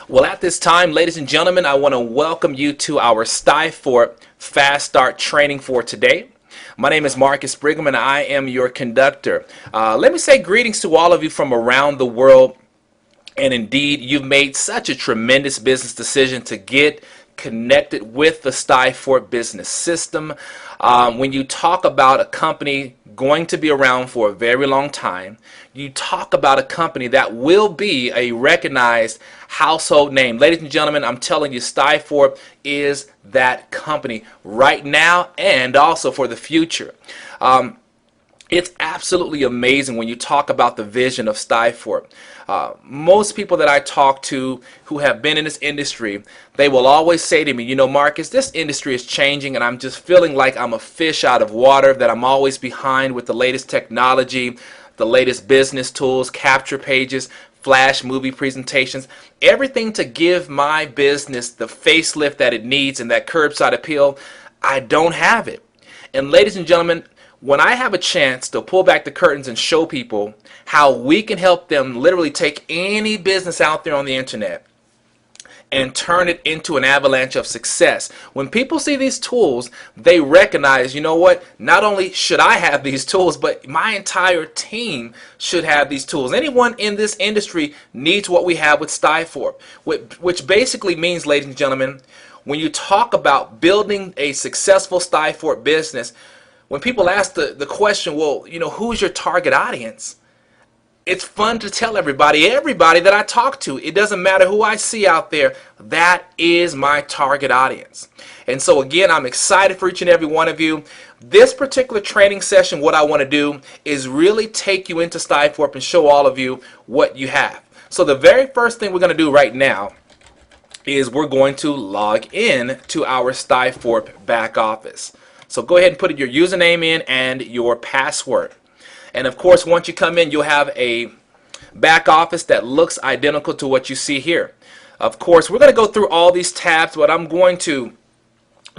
Well, at this time, ladies and gentlemen, I want to welcome you to our Stiforp Fast Start training for today. My name is Marcus Brigham, and I am your conductor. Let me say greetings to all of you from around the world. And indeed, you've made such a tremendous business decision to get connected with the Stiforp business system. When you talk about a company going to be around for a very long time, you talk about a company that will be a recognized household name. Ladies and gentlemen, I'm telling you, Stiforp is that company right now and also for the future. It's absolutely amazing when you talk about the vision of Stiforp. Most people that I talk to who have been in this industry, they will always say to me, you know, Marcus, this industry is changing and I'm just feeling like I'm a fish out of water, that I'm always behind with the latest technology, the latest business tools, capture pages, flash movie presentations, everything to give my business the facelift that it needs and that curbside appeal. I don't have it. And ladies and gentlemen, when I have a chance to pull back the curtains and show people how we can help them literally take any business out there on the internet and turn it into an avalanche of success. When people see these tools, they recognize, you know what, not only should I have these tools, but my entire team should have these tools. Anyone in this industry needs what we have with Stiforp, which basically means, ladies and gentlemen, when you talk about building a successful Stiforp business, when people ask the question, well, you know, who's your target audience? It's fun to tell everybody that I talk to, it doesn't matter who I see out there, that is my target audience. And so again, I'm excited for each and every one of you. This particular training session, what I want to do is really take you into Stiforp and show all of you what you have. So the very first thing we're going to do right now is we're going to log in to our Stiforp back office. So go ahead and put your username in and your password. And of course, once you come in, you'll have a back office that looks identical to what you see here. Of course, we're going to go through all these tabs, but I'm going to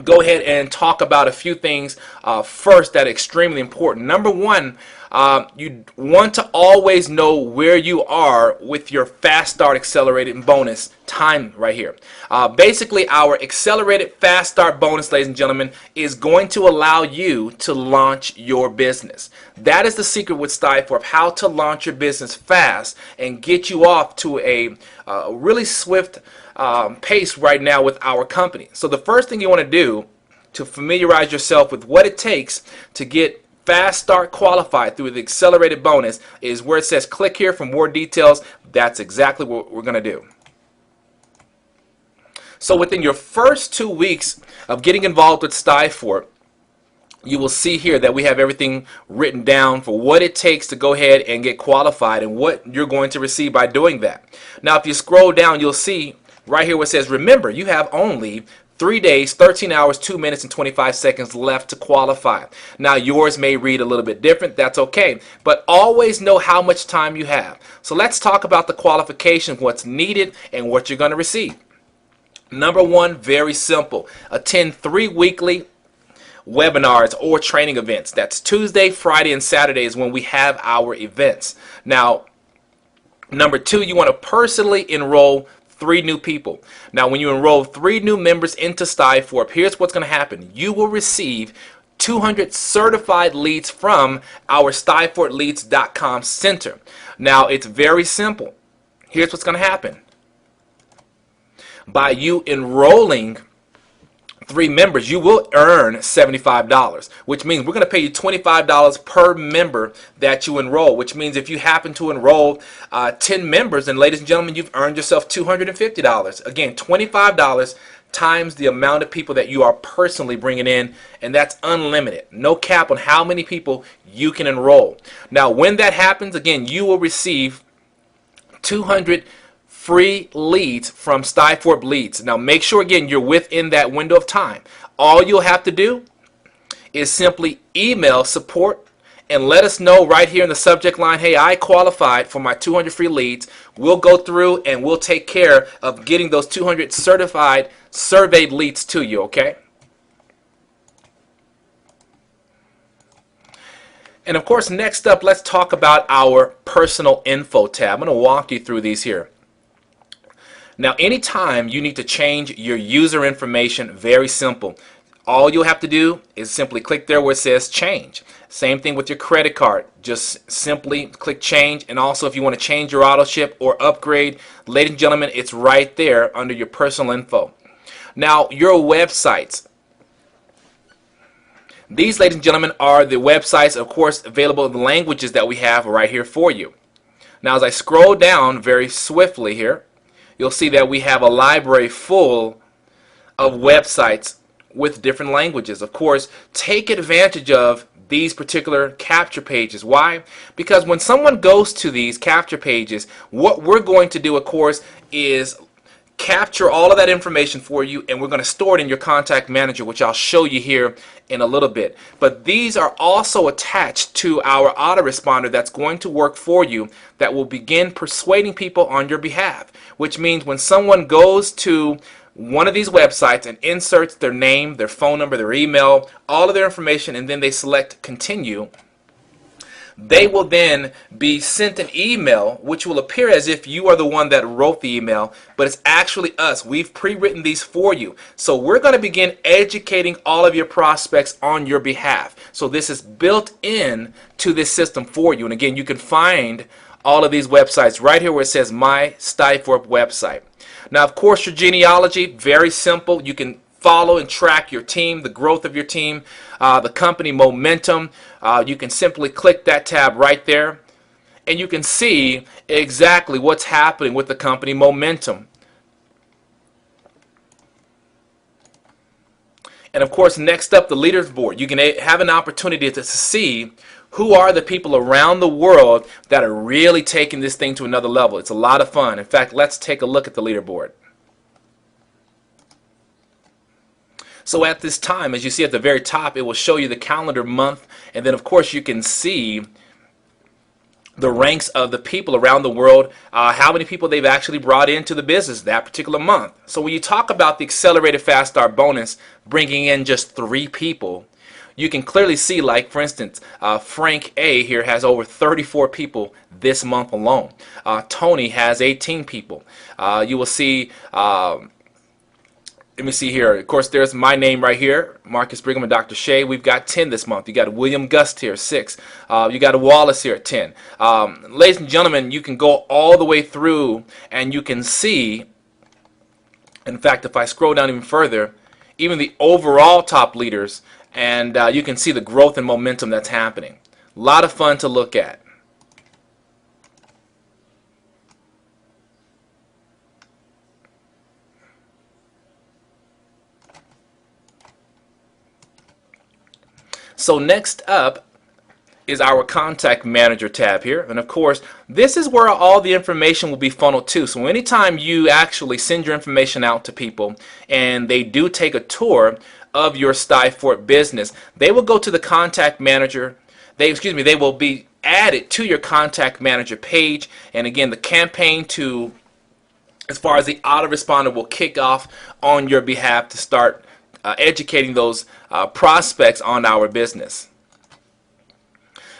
go ahead and talk about a few things first that are extremely important. Number one, you want to always know where you are with your Fast Start Accelerated bonus time right here. Basically, our Accelerated Fast Start bonus, ladies and gentlemen, is going to allow you to launch your business. That is the secret with Stiforp, how to launch your business fast and get you off to a really swift pace right now with our company. So the first thing you want to do to familiarize yourself with what it takes to get Fast Start qualified through the accelerated bonus is where it says click here for more details. That's exactly what we're going to do. So within your first 2 weeks of getting involved with Stiforp, you will see here that we have everything written down for what it takes to go ahead and get qualified and what you're going to receive by doing that. Now if you scroll down, you'll see right here where it says, remember, you have only 3 days, 13 hours, 2 minutes, and 25 seconds left to qualify. Now yours may read a little bit different, that's okay, but always know how much time you have. So let's talk about the qualification, what's needed, and what you're going to receive. Number one, very simple. Attend 3 weekly webinars or training events. That's Tuesday, Friday, and Saturday is when we have our events. Now, number two, you want to personally enroll 3 new people. Now, when you enroll 3 new members into Stiforp, here's what's going to happen. You will receive 200 certified leads from our StiforpLeads.com center. Now, it's very simple. Here's what's going to happen. By you enrolling 3 members, you will earn $75, which means we're going to pay you $25 per member that you enroll, which means if you happen to enroll 10 members, then ladies and gentlemen, you've earned yourself $250. Again, $25 times the amount of people that you are personally bringing in, and that's unlimited. No cap on how many people you can enroll. Now, when that happens, again, you will receive 200 free leads from Stiforp Leads. Now make sure again you're within that window of time. All you'll have to do is simply email support and let us know right here in the subject line, hey, I qualified for my 200 free leads. We'll go through and we'll take care of getting those 200 certified surveyed leads to you, okay? And of course, next up, let's talk about our personal info tab. I'm going to walk you through these here. Now, anytime you need to change your user information, very simple. All you'll have to do is simply click there where it says change. Same thing with your credit card. Just simply click change. And also if you want to change your auto ship or upgrade, ladies and gentlemen, it's right there under your personal info. Now, your websites. These, ladies and gentlemen, are the websites, of course, available in the languages that we have right here for you. Now, as I scroll down very swiftly here, you'll see that we have a library full of websites with different languages. Of course, take advantage of these particular capture pages. Why? Because when someone goes to these capture pages, what we're going to do, of course, is capture all of that information for you, and we're going to store it in your contact manager, which I'll show you here in a little bit. But these are also attached to our autoresponder that's going to work for you, that will begin persuading people on your behalf, which means when someone goes to one of these websites and inserts their name, their phone number, their email, all of their information, and then they select continue, they will then be sent an email which will appear as if you are the one that wrote the email, but it's actually us. We've pre-written these for you. So we're going to begin educating all of your prospects on your behalf. So this is built in to this system for you. And again, you can find all of these websites right here where it says My Stiforp website. Now, of course, your genealogy, very simple. You can follow and track your team, the growth of your team, the company momentum. You can simply click that tab right there, and you can see exactly what's happening with the company momentum. And of course, next up, the leaders board. You can have an opportunity to see who are the people around the world that are really taking this thing to another level. It's a lot of fun. In fact, let's take a look at the leaderboard. So at this time, as you see at the very top, it will show you the calendar month, and then of course you can see the ranks of the people around the world, how many people they've actually brought into the business that particular month. So when you talk about the accelerated fast start bonus bringing in just 3 people, you can clearly see, like for instance, Frank A here has over 34 people this month alone. Tony has 18 people. You will see let me see here. Of course, there's my name right here, Marcus Brigham and Dr. Shea. We've got 10 this month. You got William Gust here, 6. You got a Wallace here at 10. Ladies and gentlemen, you can go all the way through and you can see, in fact, if I scroll down even further, even the overall top leaders, and you can see the growth and momentum that's happening. A lot of fun to look at. So next up is our contact manager tab here, and of course this is where all the information will be funneled to. So anytime you actually send your information out to people and they do take a tour of your Stiforp business, they will go to the contact manager. They will be added to your contact manager page, and again the campaign to, as far as the autoresponder, will kick off on your behalf to start educating those prospects on our business.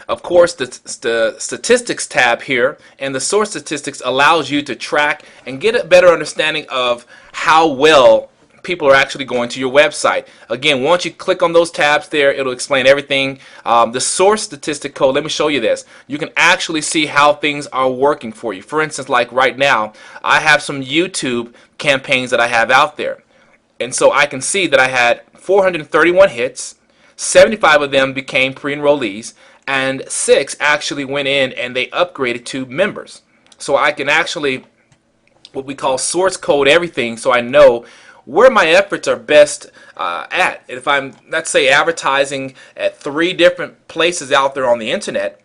Of course, the statistics tab here and the source statistics allows you to track and get a better understanding of how well people are actually going to your website. Again, once you click on those tabs there, it'll explain everything. The source statistic code, let me show you this. You can actually see how things are working for you. For instance, like right now, I have some YouTube campaigns that I have out there. And so I can see that I had 431 hits, 75 of them became pre-enrollees, and 6 actually went in and they upgraded to members. So I can actually, what we call source code everything, so I know where my efforts are best at. If I'm, let's say, advertising at 3 different places out there on the internet,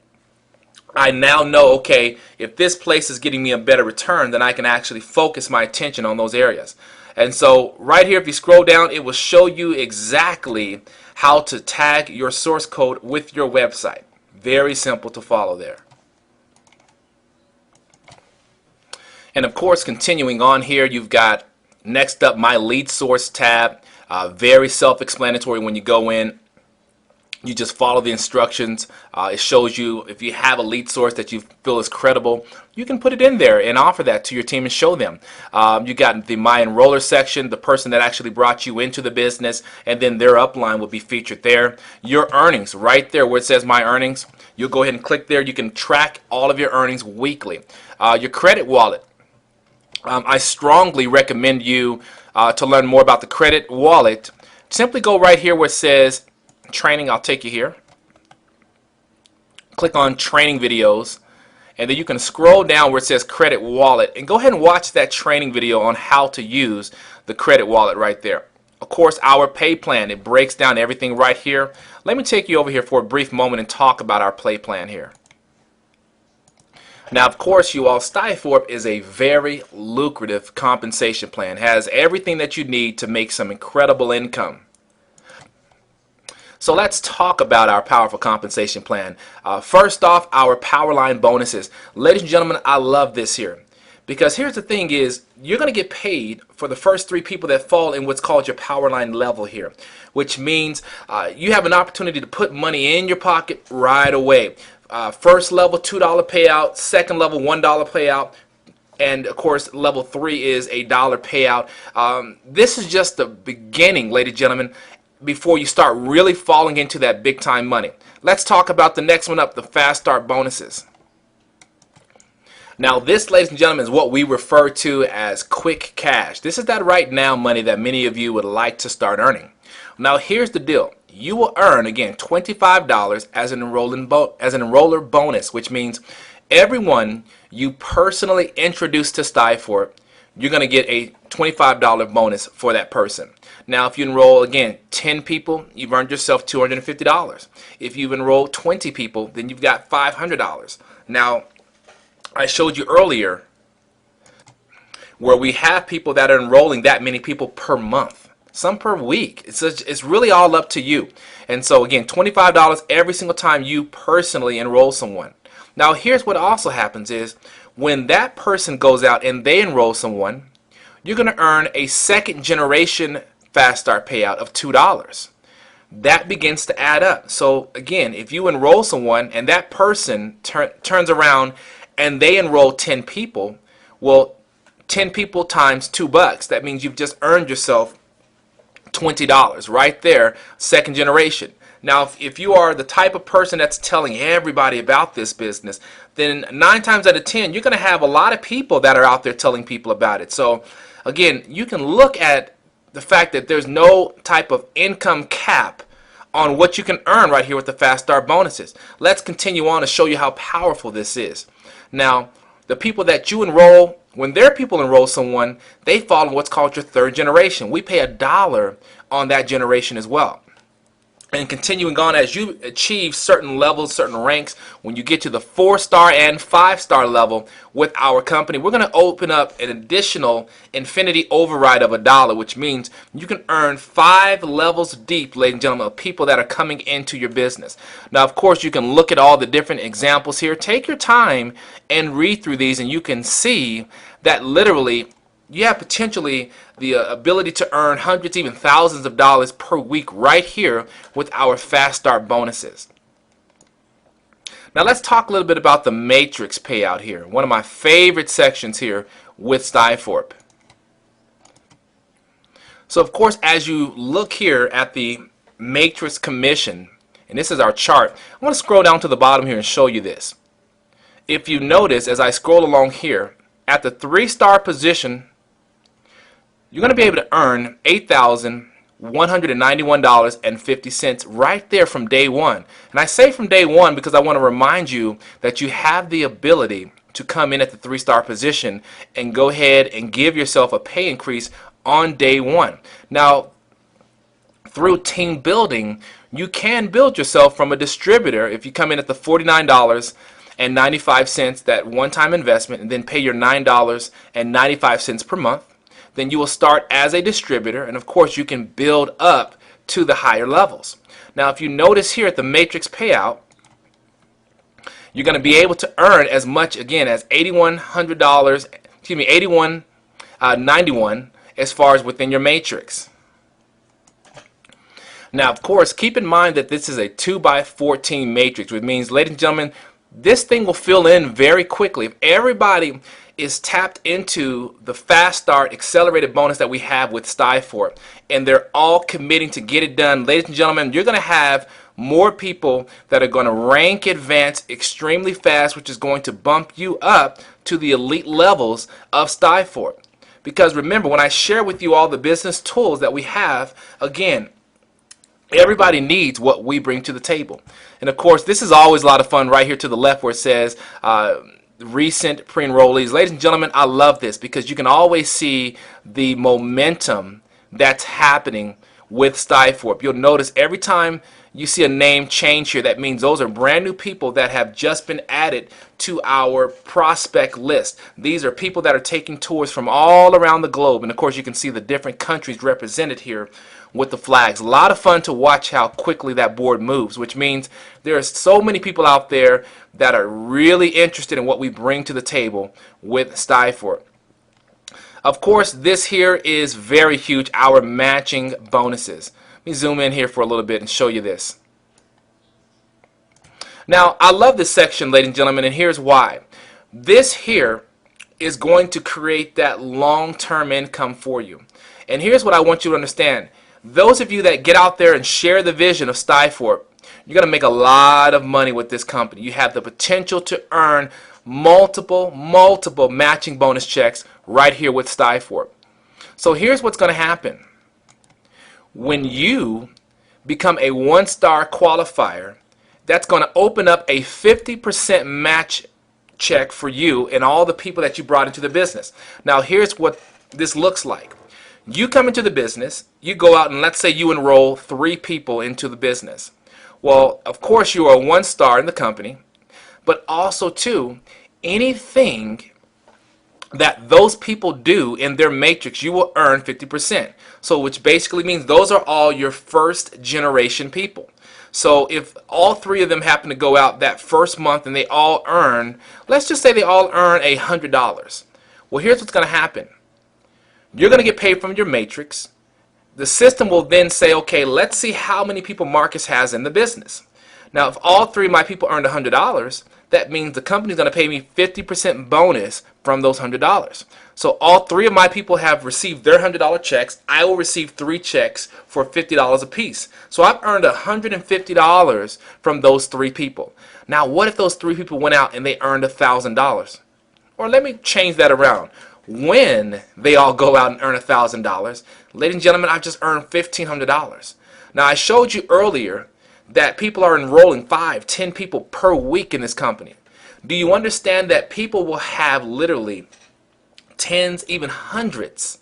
I now know, okay, if this place is getting me a better return, then I can actually focus my attention on those areas. And so right here, if you scroll down, it will show you exactly how to tag your source code with your website. Very simple to follow there. And of course, continuing on here, you've got next up my lead source tab. Very self-explanatory when you go in. You just follow the instructions. It shows you if you have a lead source that you feel is credible, you can put it in there and offer that to your team and show them. You got the My Enroller section, the person that actually brought you into the business, and then their upline will be featured there. Your earnings right there where it says My Earnings, you'll go ahead and click there. You can track all of your earnings weekly. Your credit wallet. I strongly recommend you to learn more about the credit wallet. Simply go right here where it says training. I'll take you here. Click on training videos, and then you can scroll down where it says credit wallet and go ahead and watch that training video on how to use the credit wallet right there. Of course, our pay plan, it breaks down everything right here. Let me take you over here for a brief moment and talk about our pay plan here. Now, of course, you all, Stiforp is a very lucrative compensation plan. It has everything that you need to make some incredible income. So let's talk about our powerful compensation plan. First off, our Powerline bonuses. Ladies and gentlemen, I love this here. Because here's the thing is, you're going to get paid for the first 3 people that fall in what's called your Powerline level here. Which means you have an opportunity to put money in your pocket right away. First level, $2 payout. Second level, $1 payout. And of course, level 3 is a $1 payout. This is just the beginning, ladies and gentlemen, before you start really falling into that big time money. Let's talk about the next one up, the fast start bonuses. Now this, ladies and gentlemen, is what we refer to as quick cash. This is that right now money that many of you would like to start earning. Now here's the deal. You will earn, again, $25 as an enroller bonus, which means everyone you personally introduce to Stiforp, you're going to get a $25 bonus for that person. Now, if you enroll, again, 10 people, you've earned yourself $250. If you've enrolled 20 people, then you've got $500. Now, I showed you earlier where we have people that are enrolling that many people per month, some per week. It's really all up to you. And so, again, $25 every single time you personally enroll someone. Now, here's what also happens is when that person goes out and they enroll someone, you're going to earn a second generation fast start payout of $2. That begins to add up. So again, if you enroll someone and that person turns around and they enroll 10 people, well, 10 people times $2, that means you've just earned yourself $20 right there, second generation. Now, if you are the type of person that's telling everybody about this business, then 9 times out of 10, you're going to have a lot of people that are out there telling people about it. So, again, you can look at the fact that there's no type of income cap on what you can earn right here with the Fast Start bonuses. Let's continue on to show you how powerful this is. Now, the people that you enroll, when their people enroll someone, they fall in what's called your third generation. We pay $1 on that generation as well. And continuing on, as you achieve certain levels, certain ranks, when you get to the 4-star and 5-star level with our company, we're going to open up an additional infinity override of $1, which means you can earn 5 levels deep, ladies and gentlemen, of people that are coming into your business. Now, of course, you can look at all the different examples here. Take your time and read through these, and you can see that literally you have potentially the ability to earn hundreds, even thousands of dollars per week right here with our Fast Start bonuses. Now let's talk a little bit about the matrix payout here. One of my favorite sections here with Stiforp. So of course, as you look here at the matrix commission, and this is our chart, I want to scroll down to the bottom here and show you this. If you notice, as I scroll along here, at the 3-star position, you're going to be able to earn $8,191.50 right there from day one. And I say from day one because I want to remind you that you have the ability to come in at the 3-star position and go ahead and give yourself a pay increase on day one. Now, through team building, you can build yourself from a distributor if you come in at the $49.95, that one-time investment, and then pay your $9.95 per month. Then you will start as a distributor, and of course you can build up to the higher levels. Now, if you notice here at the matrix payout, you're going to be able to earn as much, again, as $81.91 as far as within your matrix. Now, of course, keep in mind that this is a 2 by 14 matrix, which means, ladies and gentlemen, this thing will fill in very quickly. If everybody is tapped into the fast start accelerated bonus that we have with Stiforp, and they're all committing to get it done, ladies and gentlemen, you're going to have more people that are going to rank advance extremely fast, which is going to bump you up to the elite levels of Stiforp. Because remember, when I share with you all the business tools that we have, again, everybody needs what we bring to the table. And of course, this is always a lot of fun right here to the left where it says recent pre-enrollees. Ladies and gentlemen, I love this because you can always see the momentum that's happening with Stiforp. You'll notice every time you see a name change here, that means those are brand new people that have just been added to our prospect list. These are people that are taking tours from all around the globe. And of course, you can see the different countries represented here with the flags. A lot of fun to watch how quickly that board moves, which means there are so many people out there that are really interested in what we bring to the table with Stiforp. Of course, this here is very huge, our matching bonuses. Let me zoom in here for a little bit and show you this. Now, I love this section, ladies and gentlemen, and here's why. This here is going to create that long-term income for you. And here's what I want you to understand. Those of you that get out there and share the vision of Stiforp, you're going to make a lot of money with this company. You have the potential to earn multiple matching bonus checks right here with Stiforp. So here's what's going to happen. When you become a one-star qualifier, that's going to open up a 50% match check for you and all the people that you brought into the business. Now here's what this looks like. You come into the business, you go out and let's say you enroll 3 people into the business. Well, of course you are 1 star in the company, but also too, anything that those people do in their matrix, you will earn 50%. So which basically means those are all your first generation people. So if all 3 of them happen to go out that first month and they all earn, let's just say they all earn $100. Well, here's what's going to happen. You're going to get paid from your matrix. The system will then say, okay, let's see how many people Marcus has in the business. Now, if all 3 of my people earned $100, that means the company's going to pay me 50% bonus from those $100. So all 3 of my people have received their $100 checks. I will receive 3 checks for $50 a piece. So I've earned $150 from those 3 people. Now, what if those 3 people went out and they earned $1,000? Or let me change that around. When they all go out and earn $1,000, ladies and gentlemen, I've just earned $1,500. Now, I showed you earlier that people are enrolling 5, 10 people per week in this company. Do you understand that people will have literally tens, even hundreds,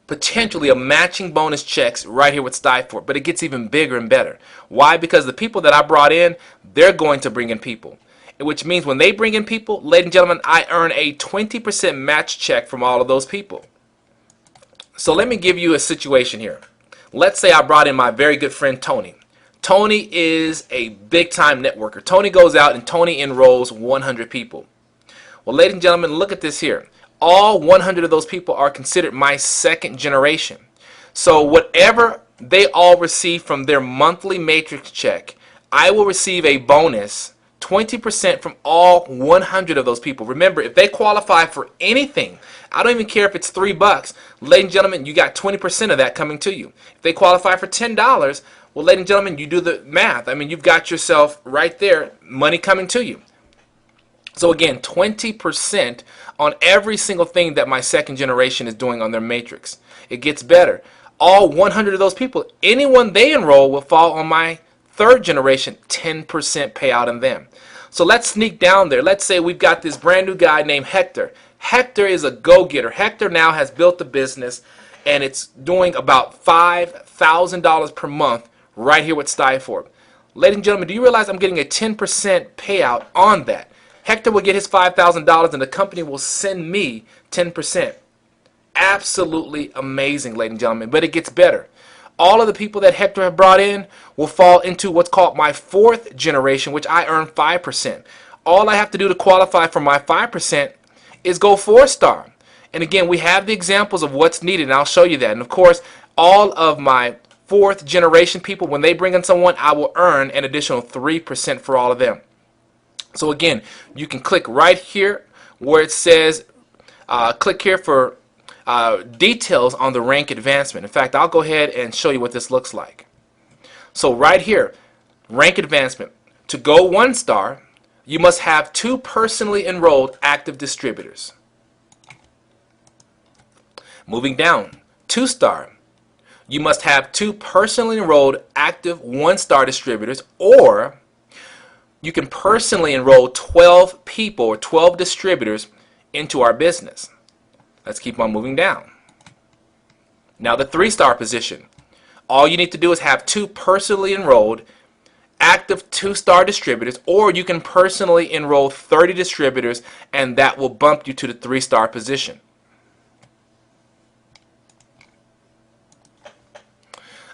potentially of matching bonus checks right here with Stiforp, but it gets even bigger and better. Why? Because the people that I brought in, they're going to bring in people. Which means when they bring in people, ladies and gentlemen, I earn a 20% match check from all of those people. So let me give you a situation here. Let's say I brought in my very good friend Tony. Tony is a big-time networker. Tony goes out and Tony enrolls 100 people. Well, ladies and gentlemen, look at this here. All 100 of those people are considered my second generation. So whatever they all receive from their monthly matrix check, I will receive a bonus 20% from all 100 of those people. Remember, if they qualify for anything, I don't even care if it's $3, ladies and gentlemen, you got 20% of that coming to you. If they qualify for $10, well, ladies and gentlemen, you do the math. I mean, you've got yourself right there, money coming to you. So again, 20% on every single thing that my second generation is doing on their matrix. It gets better. All 100 of those people, anyone they enroll will fall on my third generation, 10% payout on them. So let's sneak down there. Let's say we've got this brand new guy named Hector. Hector is a go-getter. Hector now has built a business and it's doing about $5,000 per month right here with Stiforp. Ladies and gentlemen, do you realize I'm getting a 10% payout on that? Hector will get his $5,000 and the company will send me 10%. Absolutely amazing, ladies and gentlemen, but it gets better. All of the people that Hector have brought in will fall into what's called my fourth generation, which I earn 5%. All I have to do to qualify for my 5% is go 4-star. And again, we have the examples of what's needed, and I'll show you that. And of course, all of my fourth generation people, when they bring in someone, I will earn an additional 3% for all of them. So again, you can click right here where it says, click here for details on the rank advancement. In fact, I'll go ahead and show you what this looks like. So right here, rank advancement. To go 1 star, you must have 2 personally enrolled active distributors. Moving down, 2 star. You must have 2 personally enrolled active 1-star distributors, or you can personally enroll 12 people or 12 distributors into our business. Let's keep on moving down. Now the 3-star position. All you need to do is have 2 personally enrolled active 2-star distributors, or you can personally enroll 30 distributors, and that will bump you to the 3-star position.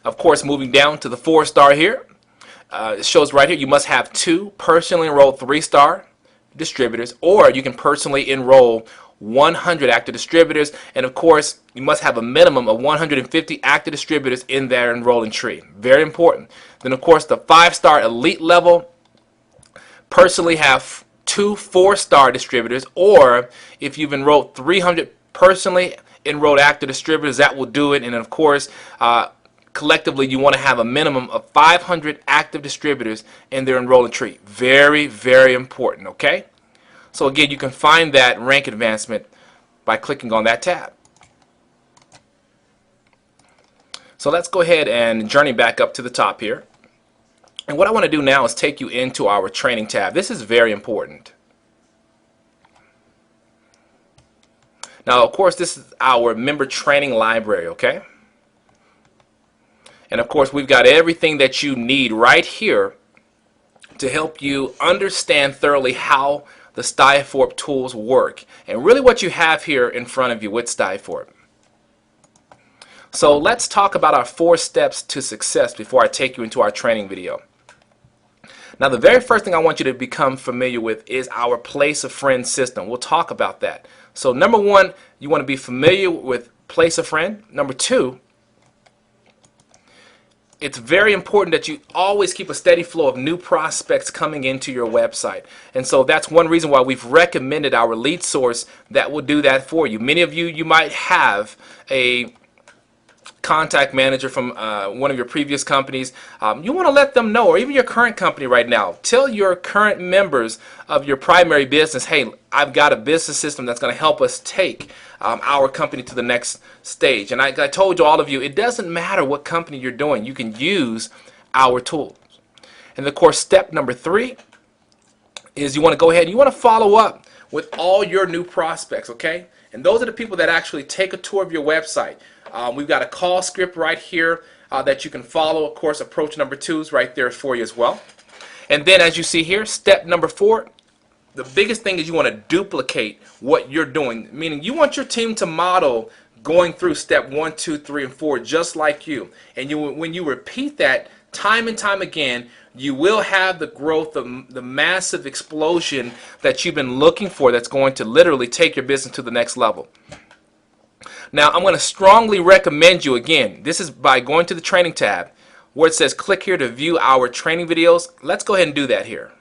Of course, moving down to the 4-star here, it shows right here you must have 2 personally enrolled 3-star distributors, or you can personally enroll 100 active distributors, and of course you must have a minimum of 150 active distributors in their enrolling tree. Very important. Then of course the 5-star elite level, personally have 2 4-star distributors, or if you've enrolled 300 personally enrolled active distributors, that will do it. And of course collectively you want to have a minimum of 500 active distributors in their enrolling tree. Very, very important, okay? So again, you can find that rank advancement by clicking on that tab. So let's go ahead and journey back up to the top here. And what I want to do now is take you into our training tab. This is very important. Now, of course, this is our member training library, okay? And of course, we've got everything that you need right here to help you understand thoroughly how the Stiforp tools work, and really what you have here in front of you with Stiforp. So let's talk about our 4 steps to success before I take you into our training video. Now, the very first thing I want you to become familiar with is our Place a Friend system. We'll talk about that. So number 1, you want to be familiar with Place a Friend. Number 2, it's very important that you always keep a steady flow of new prospects coming into your website. And so that's one reason why we've recommended our lead source that will do that for you. Many of you, you might have a contact manager from one of your previous companies. You want to let them know, or even your current company right now, tell your current members of your primary business, hey, I've got a business system that's going to help us take our company to the next stage. And I told you, all of you, it doesn't matter what company you're doing, you can use our tools. And of course, step number 3 is you want to go ahead and you want to follow up with all your new prospects, okay? And those are the people that actually take a tour of your website. We've got a call script right here that you can follow. Of course, approach number 2 is right there for you as well. And then as you see here, step number 4, the biggest thing is you want to duplicate what you're doing, meaning you want your team to model going through step 1, 2, 3, and 4 just like you. And when you repeat that time and time again, you will have the growth, the massive explosion that you've been looking for, that's going to literally take your business to the next level. Now, I'm going to strongly recommend you, again, this is by going to the training tab where it says click here to view our training videos. Let's go ahead and do that here.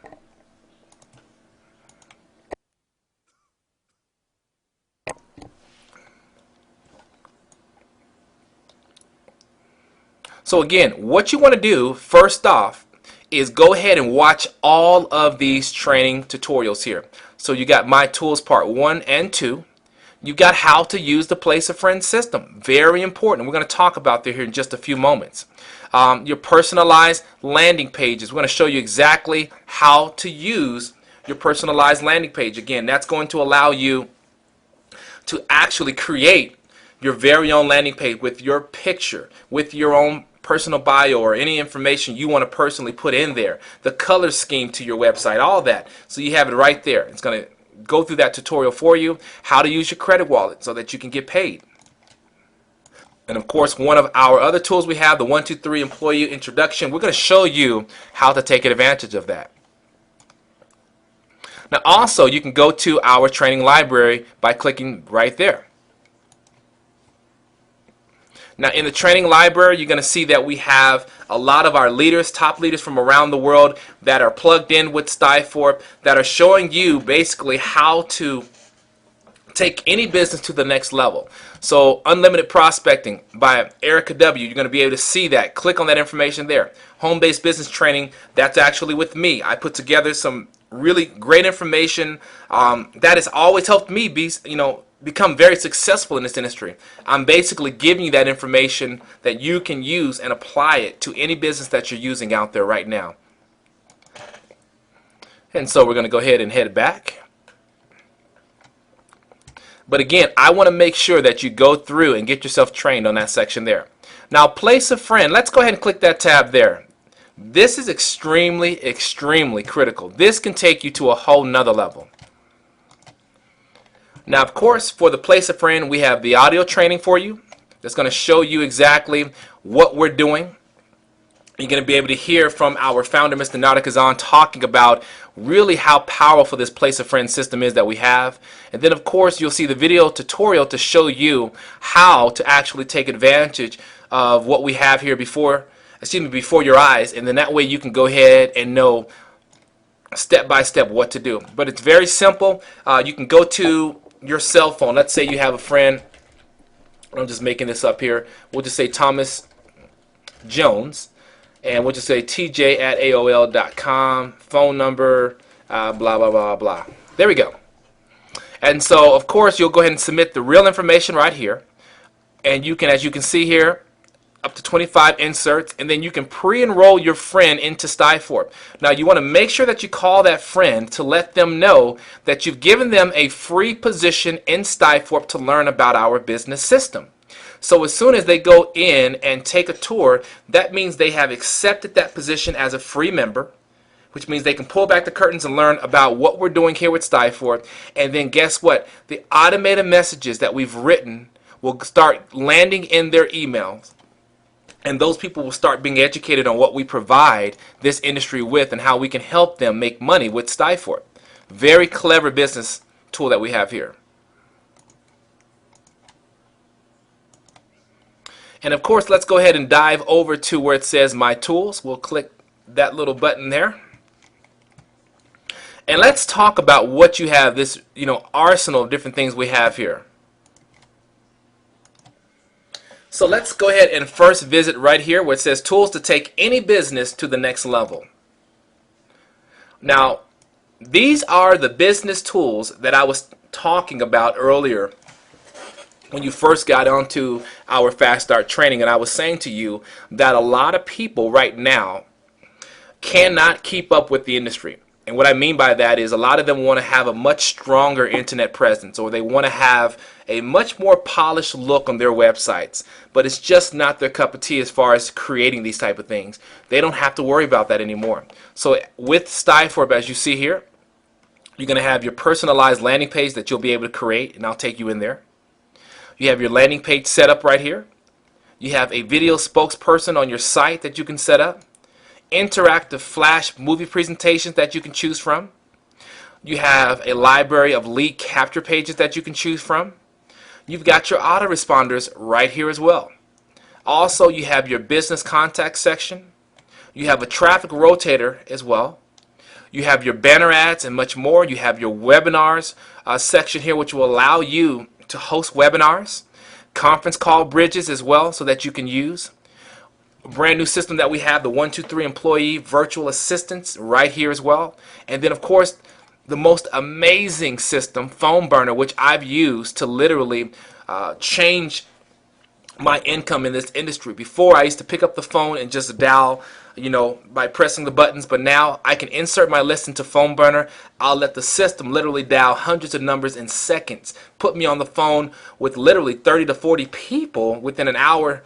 So again, what you want to do first off is go ahead and watch all of these training tutorials here. So you got My Tools Part 1 and 2. You've got how to use the Place a Friend system. Very important. We're going to talk about that here in just a few moments. Your personalized landing pages. We're going to show you exactly how to use your personalized landing page. Again, that's going to allow you to actually create your very own landing page with your picture, with your own personal bio, or any information you want to personally put in there, the color scheme to your website, all that. So you have it right there. It's going to go through that tutorial for you, how to use your credit wallet so that you can get paid. And of course, one of our other tools we have, the 1, 2, 3 employee introduction, we're going to show you how to take advantage of that. Now also, you can go to our training library by clicking right there. Now in the training library, you're going to see that we have a lot of our leaders, top leaders from around the world that are plugged in with Stiforp, that are showing you basically how to take any business to the next level. So Unlimited Prospecting by Erica W. You're going to be able to see that. Click on that information there. Home-based business training, that's actually with me. I put together some really great information that has always helped me become very successful in this industry. I'm basically giving you that information that you can use and apply it to any business that you're using out there right now. And so we're going to go ahead and head back. But again, I want to make sure that you go through and get yourself trained on that section there. Now, place a friend. Let's go ahead and click that tab there. This is extremely, extremely critical. This can take you to a whole nother level. Now, of course, for the place a friend, we have the audio training for you. That's going to show you exactly what we're doing. You're going to be able to hear from our founder, Mr. Nartakazan, talking about really how powerful this Place a Friend system is that we have. And then, of course, you'll see the video tutorial to show you how to actually take advantage of what we have here before your eyes. And then that way you can go ahead and know step by step what to do. But it's very simple. You can go to your cell phone. Let's say you have a friend. I'm just making this up here. We'll just say Thomas Jones. And we'll just say tj@aol.com, phone number, blah, blah, blah, blah. There we go. And so, of course, you'll go ahead and submit the real information right here. And you can, as you can see here, up to 25 inserts. And then you can pre-enroll your friend into Stiforp. Now, you want to make sure that you call that friend to let them know that you've given them a free position in Stiforp to learn about our business system. So as soon as they go in and take a tour, that means they have accepted that position as a free member, which means they can pull back the curtains and learn about what we're doing here with Stiforp. And then guess what? The automated messages that we've written will start landing in their emails. And those people will start being educated on what we provide this industry with and how we can help them make money with Stiforp. Very clever business tool that we have here. And of course, let's go ahead and dive over to where it says My Tools. We'll click that little button there. And let's talk about what you have, this arsenal of different things we have here. So let's go ahead and first visit right here where it says Tools to take any business to the next level. Now, these are the business tools that I was talking about earlier when you first got onto our Fast Start training, and I was saying to you that a lot of people right now cannot keep up with the industry. And what I mean by that is a lot of them want to have a much stronger internet presence, or they want to have a much more polished look on their websites, but it's just not their cup of tea as far as creating these type of things. They don't have to worry about that anymore. So with Stiforp, as you see here, you're going to have your personalized landing page that you'll be able to create, and I'll take you in there. You have your landing page set up right here. You have a video spokesperson on your site that you can set up. Interactive flash movie presentations that you can choose from. You have a library of lead capture pages that you can choose from. You've got your autoresponders right here as well. Also, you have your business contact section. You have a traffic rotator as well. You have your banner ads and much more. You have your webinars section here, which will allow you to host webinars, conference call bridges as well, so that you can use. A brand new system that we have, the 123 employee virtual assistants right here as well. And then of course the most amazing system, Phone Burner, which I've used to literally change my income in this industry. Before, I used to pick up the phone and just dial, by pressing the buttons, but now I can insert my list into Phone Burner. I'll let the system literally dial hundreds of numbers in seconds, put me on the phone with literally 30 to 40 people within an hour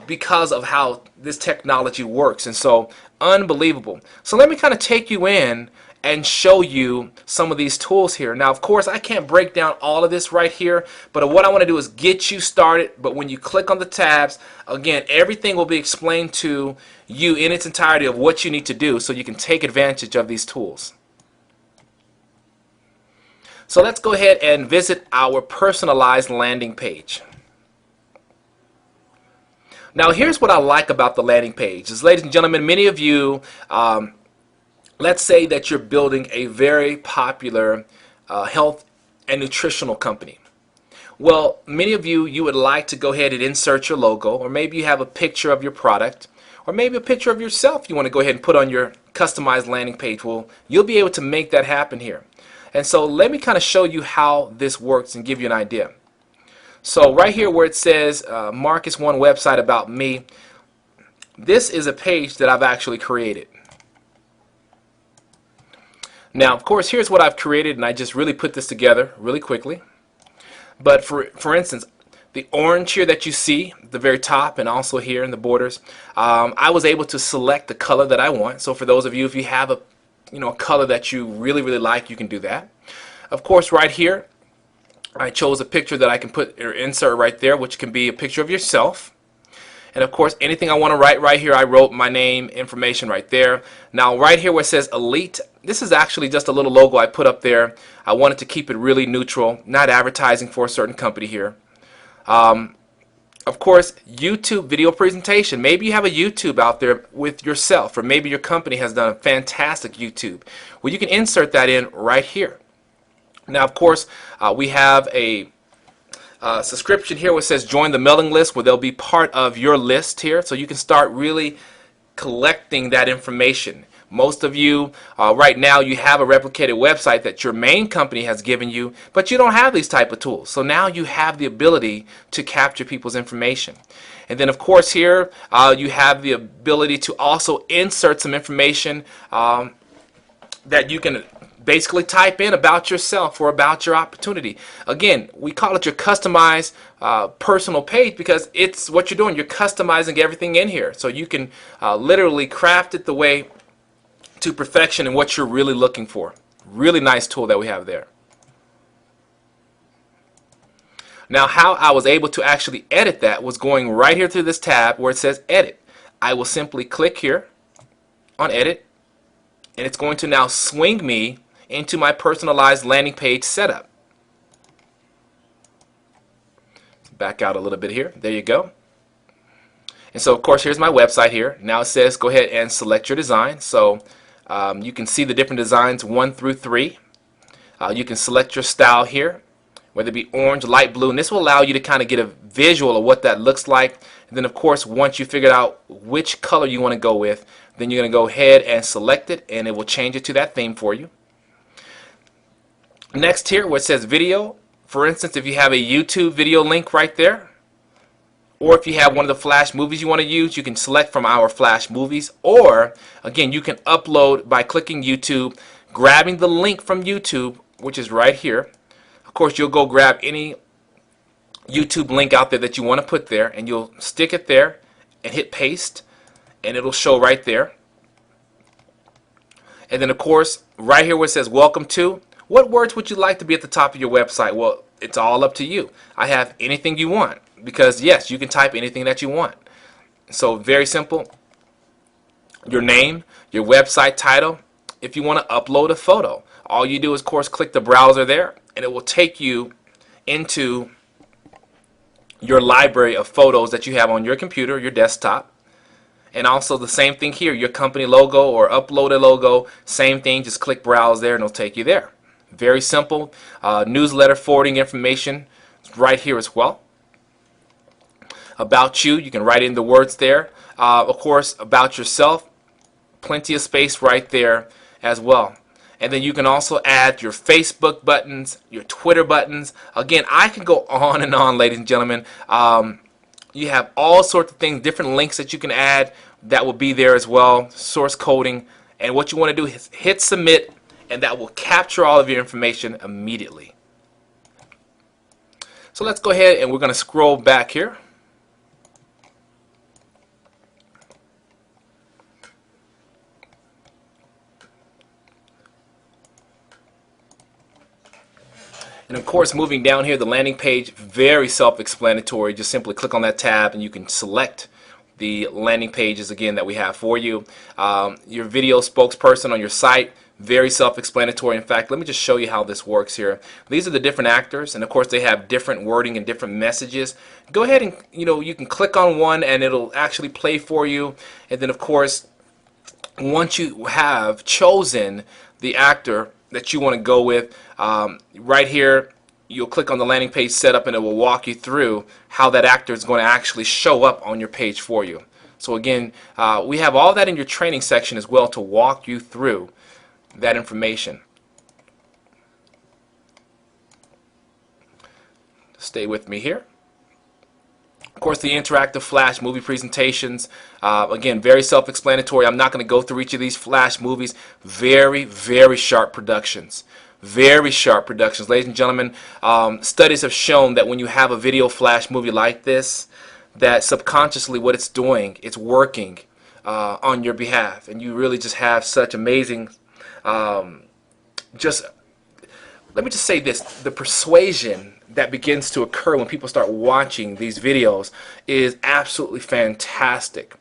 because of how this technology works. And so, unbelievable. So let me kind of take you in and show you some of these tools here. Now, of course, I can't break down all of this right here, but what I want to do is get you started. But when you click on the tabs, again, everything will be explained to you in its entirety of what you need to do so you can take advantage of these tools. So let's go ahead and visit our personalized landing page. Now here's what I like about the landing page is, ladies and gentlemen, many of you, let's say that you're building a very popular health and nutritional company. Well, many of you, you would like to go ahead and insert your logo, or maybe you have a picture of your product, or maybe a picture of yourself you want to go ahead and put on your customized landing page. Well, you'll be able to make that happen here. And so let me kind of show you how this works and give you an idea. So right here where it says Marcus One website about me, this is a page that I've actually created. Now, of course, here's what I've created, and I just really put this together really quickly. But for instance, the orange here that you see at the very top and also here in the borders, I was able to select the color that I want. So for those of you, if you have a color that you really like, you can do that. Of course, right here, I chose a picture that I can put or insert right there, which can be a picture of yourself. And of course, anything I want to write right here, I wrote my name, information right there. Now, right here where it says Elite, this is actually just a little logo I put up there. I wanted to keep it really neutral, not advertising for a certain company here. Of course, YouTube video presentation. Maybe you have a YouTube out there with yourself, or maybe your company has done a fantastic YouTube. Well, you can insert that in right here. Now, of course, we have a subscription here where it says join the mailing list, where they'll be part of your list here, so you can start really collecting that information. Most of you right now, you have a replicated website that your main company has given you, but you don't have these type of tools. So now you have the ability to capture people's information. And then of course here you have the ability to also insert some information that you can basically type in about yourself or about your opportunity. Again, we call it your customized personal page because it's what you're doing. You're customizing everything in here. So you can literally craft it the way to perfection and what you're really looking for. Really nice tool that we have there. Now, how I was able to actually edit that was going right here through this tab where it says edit. I will simply click here on edit, and it's going to now swing me into my personalized landing page setup. Back out a little bit here. There you go. And so of course here's my website here. Now it says go ahead and select your design. So you can see the different designs 1 through 3. You can select your style here, whether it be orange, light blue, and this will allow you to kind of get a visual of what that looks like. And then of course once you figured out which color you want to go with, then you're going to go ahead and select it, and it will change it to that theme for you. Next here where it says video, for instance, if you have a YouTube video link right there, or if you have one of the Flash movies you want to use, you can select from our Flash movies. Or again, you can upload by clicking YouTube, grabbing the link from YouTube, which is right here. Of course, you'll go grab any YouTube link out there that you want to put there, and you'll stick it there and hit paste, and it'll show right there. And then of course, right here where it says welcome to, what words would you like to be at the top of your website? Well, it's all up to you. I have anything you want, because yes, you can type anything that you want. So very simple. Your name, your website title. If you want to upload a photo, all you do is of course click the browser there, and it will take you into your library of photos that you have on your computer, your desktop. And also the same thing here, your company logo or upload a logo, same thing, just click browse there and it'll take you there. Very simple. Newsletter forwarding information right here as well. About you, you can write in the words there. Of course, about yourself, plenty of space right there as well. And then you can also add your Facebook buttons, your Twitter buttons. Again, I can go on and on, ladies and gentlemen. You have all sorts of things, different links that you can add that will be there as well, source coding. And what you want to do is hit submit, and that will capture all of your information immediately. So let's go ahead and we're going to scroll back here. And of course, moving down here, the landing page, very self-explanatory. Just simply click on that tab and you can select the landing pages again that we have for you. Your video spokesperson on your site, Very self-explanatory. In fact, let me just show you how this works here. These are the different actors, and of course they have different wording and different messages. Go ahead and you can click on one and it'll actually play for you. And then of course, once you have chosen the actor that you want to go with, right here you'll click on the landing page setup and it will walk you through how that actor is going to actually show up on your page for you. So again, we have all that in your training section as well to walk you through that information. Stay with me here. Of course, the interactive flash movie presentations, again, very self-explanatory. I'm not going to go through each of these flash movies. Very, very sharp productions. Very sharp productions. Ladies and gentlemen, studies have shown that when you have a video flash movie like this, that subconsciously what it's doing, it's working on your behalf. And you really just have such amazing, just, let me just say this, the persuasion that begins to occur when people start watching these videos is absolutely fantastic.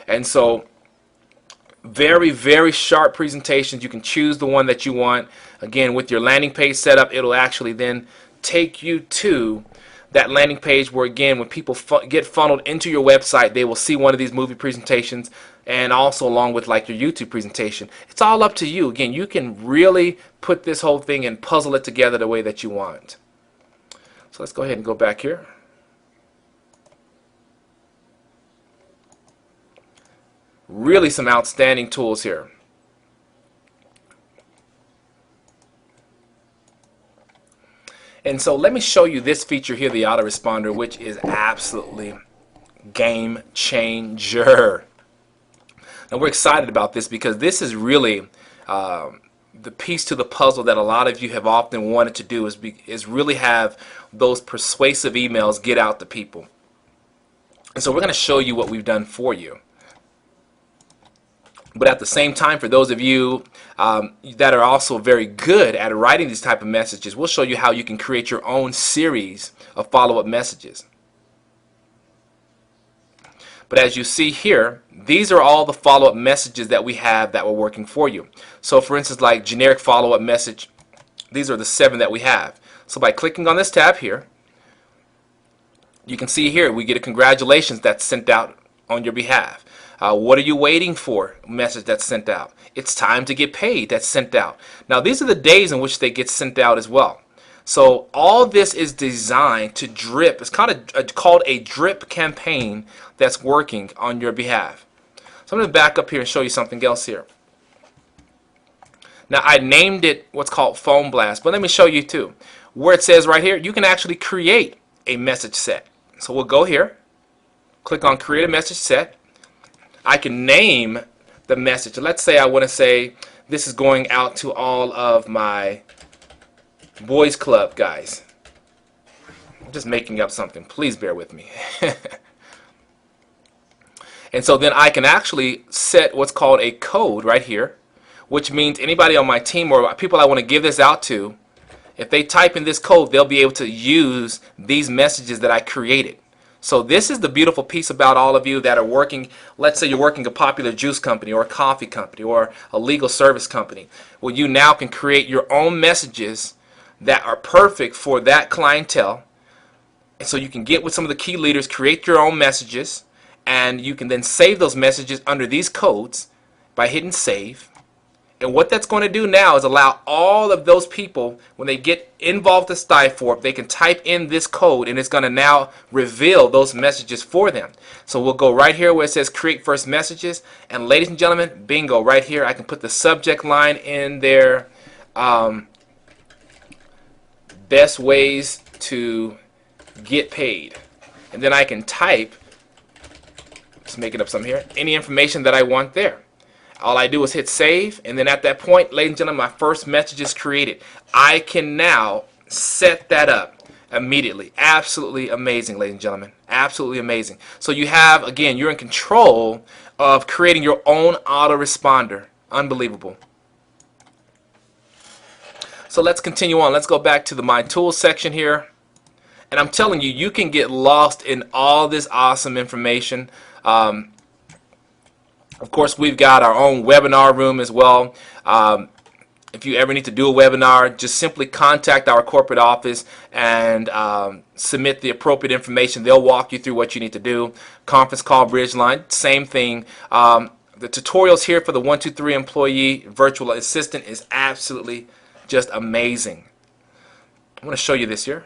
And so very, very sharp presentations. You can choose the one that you want. Again, with your landing page setup, it'll actually then take you to that landing page where, again, when people get funneled into your website, they will see one of these movie presentations, and also along with like your YouTube presentation. It's all up to you. Again, you can really put this whole thing and puzzle it together the way that you want. So let's go ahead and go back here. Really some outstanding tools here. And so let me show you this feature here, the autoresponder, which is absolutely game changer. And we're excited about this because this is really the piece to the puzzle that a lot of you have often wanted to do, is really have those persuasive emails get out to people. And so we're going to show you what we've done for you. But at the same time, for those of you that are also very good at writing these type of messages, we'll show you how you can create your own series of follow-up messages. But as you see here, these are all the follow-up messages that we have that were working for you. So for instance, like generic follow-up message, these are the 7 that we have. So by clicking on this tab here, you can see here we get a congratulations that's sent out on your behalf. What are you waiting for? Message that's sent out. It's time to get paid. That's sent out. Now these are the days in which they get sent out as well. So all this is designed to drip. It's kind of called a drip campaign that's working on your behalf. So I'm going to back up here and show you something else here. Now I named it what's called Phone Blast, but let me show you too. Where it says right here, you can actually create a message set. So we'll go here, click on Create a Message Set. I can name the message. Let's say I want to say this is going out to all of my boys club guys. I'm just making up something. Please bear with me. And so then I can actually set what's called a code right here, which means anybody on my team or people I want to give this out to, if they type in this code, they'll be able to use these messages that I created. So this is the beautiful piece about all of you that are working. Let's say you're working a popular juice company or a coffee company or a legal service company. Well, you now can create your own messages that are perfect for that clientele. And so you can get with some of the key leaders, create your own messages, and you can then save those messages under these codes by hitting save. And what that's going to do now is allow all of those people, when they get involved with Stiforp, they can type in this code and it's going to now reveal those messages for them. So we'll go right here where it says create first messages, and ladies and gentlemen, bingo, right here I can put the subject line in there, best ways to get paid, and then I can type, just making up something here, any information that I want there. All I do is hit save, and then at that point, ladies and gentlemen, my first message is created. I can now set that up immediately. Absolutely amazing, ladies and gentlemen. Absolutely amazing. So you have, again, you're in control of creating your own autoresponder. Unbelievable. So let's continue on. Let's go back to the My Tools section here. And I'm telling you, you can get lost in all this awesome information. Of course, we've got our own webinar room as well. If you ever need to do a webinar, just simply contact our corporate office and submit the appropriate information. They'll walk you through what you need to do. Conference call, bridge line, same thing. The tutorials here for the 123 employee virtual assistant is absolutely just amazing. I'm going to show you this here.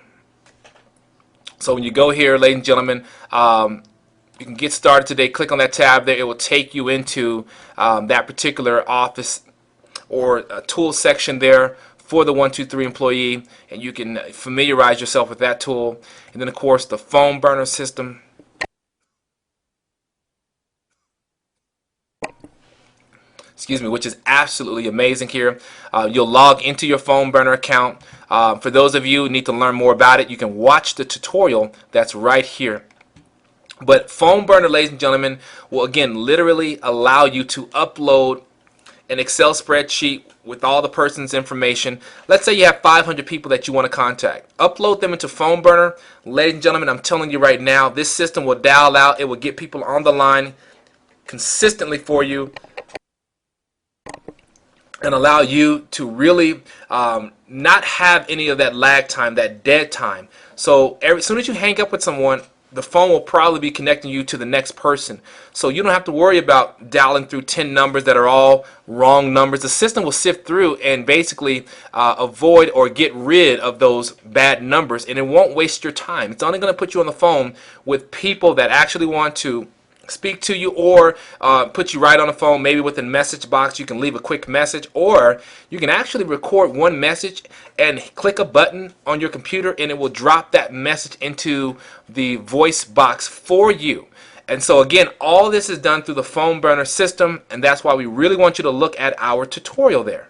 So when you go here, ladies and gentlemen, you can get started today. Click on that tab there. It will take you into that particular office or a tool section there for the 123 employee, and you can familiarize yourself with that tool. And then of course the phone burner system, excuse me, which is absolutely amazing here. You'll log into your phone burner account. For those of you who need to learn more about it, you can watch the tutorial that's right here. But phone burner, ladies and gentlemen, will again literally allow you to upload an Excel spreadsheet with all the person's information. Let's say you have 500 people that you want to contact. Upload them into phone burner. Ladies and gentlemen, I'm telling you right now, this system will dial out. It will get people on the line consistently for you and allow you to really not have any of that lag time, that dead time. So as soon as you hang up with someone, the phone will probably be connecting you to the next person. So you don't have to worry about dialing through 10 numbers that are all wrong numbers. The system will sift through and basically avoid or get rid of those bad numbers, and it won't waste your time. It's only going to put you on the phone with people that actually want to speak to you, or put you right on the phone. Maybe within the message box you can leave a quick message, or you can actually record one message and click a button on your computer and it will drop that message into the voice box for you. And so again, all this is done through the phone burner system, and that's why we really want you to look at our tutorial there.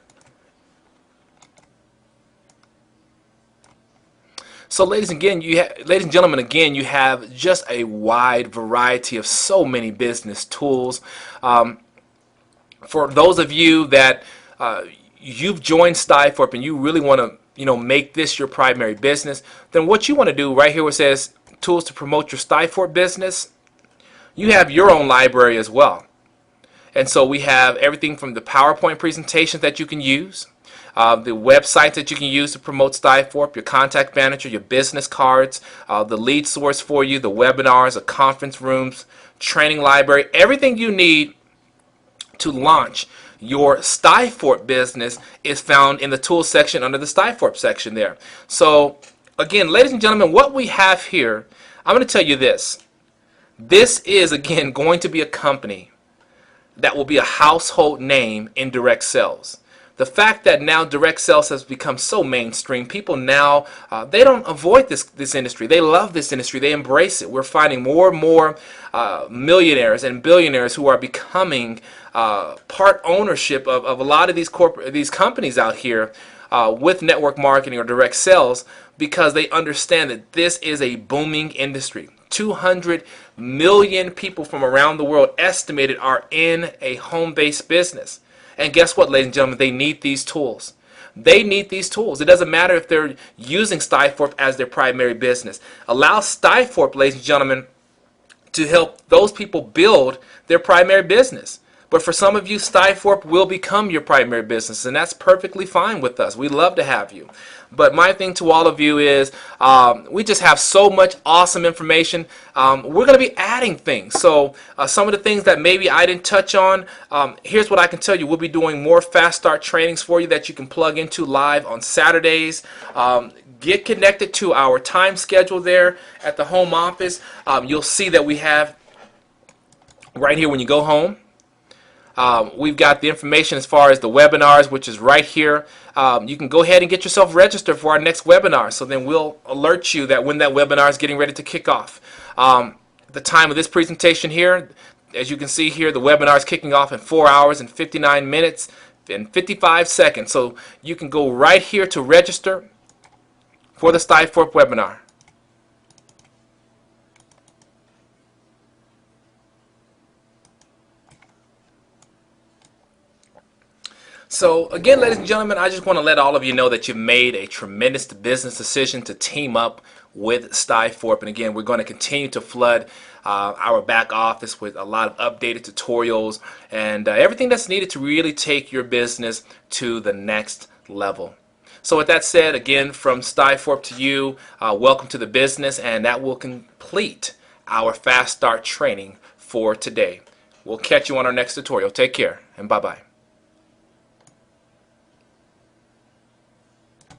So ladies and gentlemen, again, you have just a wide variety of so many business tools. For those of you that you've joined Stiforp and you really want to make this your primary business, then what you want to do right here where it says tools to promote your Stiforp business, you have your own library as well. And so we have everything from the PowerPoint presentations that you can use, the websites that you can use to promote Stiforp, your contact manager, your business cards, the lead source for you, the webinars, the conference rooms, training library, everything you need to launch your Stiforp business is found in the tools section under the Stiforp section there. So again, ladies and gentlemen, what we have here, I'm going to tell you this. This is again going to be a company that will be a household name in direct sales. The fact that now direct sales has become so mainstream, people now, they don't avoid this industry. They love this industry. They embrace it. We're finding more and more millionaires and billionaires who are becoming part ownership of a lot of these companies out here with network marketing or direct sales, because they understand that this is a booming industry. 200 million people from around the world estimated are in a home-based business. And guess what, ladies and gentlemen? They need these tools. They need these tools. It doesn't matter if they're using Stiforp as their primary business. Allow Stiforp, ladies and gentlemen, to help those people build their primary business. But for some of you, Stiforp will become your primary business, and that's perfectly fine with us. We'd love to have you. But my thing to all of you is we just have so much awesome information. We're going to be adding things. So some of the things that maybe I didn't touch on, here's what I can tell you. We'll be doing more fast start trainings for you that you can plug into live on Saturdays. Get connected to our time schedule there at the home office. You'll see that we have right here when you go home. We've got the information as far as the webinars, which is right here. You can go ahead and get yourself registered for our next webinar. So then we'll alert you that when that webinar is getting ready to kick off. At the time of this presentation here, as you can see here, the webinar is kicking off in 4 hours and 59 minutes and 55 seconds. So you can go right here to register for the Stiforp webinar. So again, ladies and gentlemen, I just want to let all of you know that you've made a tremendous business decision to team up with Stiforp. And again, we're going to continue to flood our back office with a lot of updated tutorials and everything that's needed to really take your business to the next level. So with that said, again, from Stiforp to you, welcome to the business, and that will complete our Fast Start training for today. We'll catch you on our next tutorial. Take care, and bye-bye.